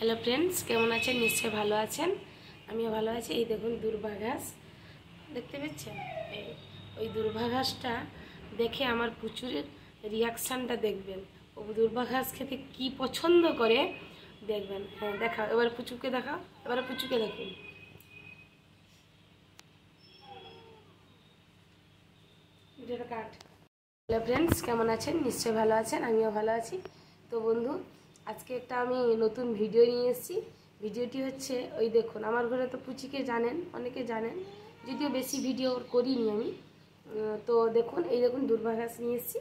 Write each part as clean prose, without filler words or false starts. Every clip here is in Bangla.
হ্যালো ফ্রেন্ডস, কেমন আছেন? নিশ্চয়ই ভালো আছেন। আমিও ভালো আছি। এই দেখুন দুর্বা ঘাস দেখতে পাচ্ছেন। ওই দুর্বা ঘাসটা দেখে আমার প্রচুর রিয়াকশানটা দেখবেন। ও দুর্বা ঘাস খেতে কি পছন্দ করে দেখবেন। হ্যাঁ দেখাও, এবার পুচুকে দেখাও, এবারে পুচুকে দেখুন। ভিডিওটা কাট। হ্যালো ফ্রেন্ডস, কেমন আছেন? নিশ্চয়ই ভালো আছেন। আমিও ভালো আছি। তো বন্ধু, আজকে একটা আমি নতুন ভিডিও নিয়ে এসেছি। ভিডিওটি হচ্ছে, ওই দেখুন আমার ঘরে তো পুচিকে জানেন, অনেকে জানেন, যদিও বেশি ভিডিও করিনি আমি। তো দেখুন, এই দেখুন দুর্বা ঘাস নিয়ে এসেছি।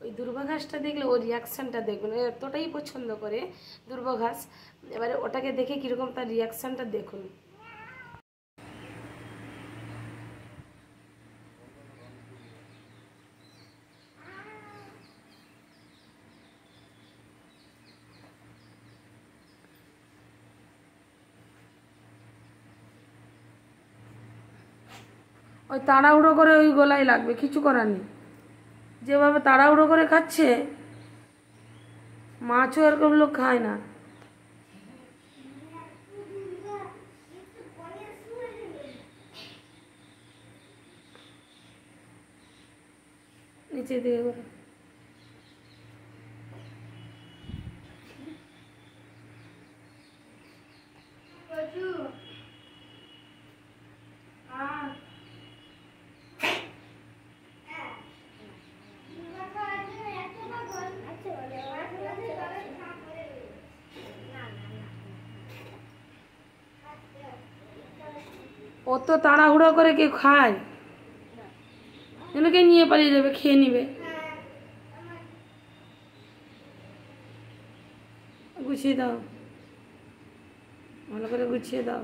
ওই দুর্বা ঘাসটা দেখলে ওর রিয়াকশানটা দেখবেন। এতটাই পছন্দ করে দুর্বা ঘাস। এবারে ওটাকে দেখে কীরকম তার রিয়াকশানটা দেখুন। ওই তাড়াহুড়ো করে ওই গলায় লাগবে, কিছু করার নেই। যেভাবে তাড়াহুড়ো করে খাচ্ছে, মাছও এরকম লোক খায় না। নিচে দিকে করে অত তাড়াহুড়ো করে কেউ খায়? এনাকে নিয়ে পালিয়ে যাবে, খেয়ে নিবে। গুছিয়ে দাও, ভালো করে গুছিয়ে দাও।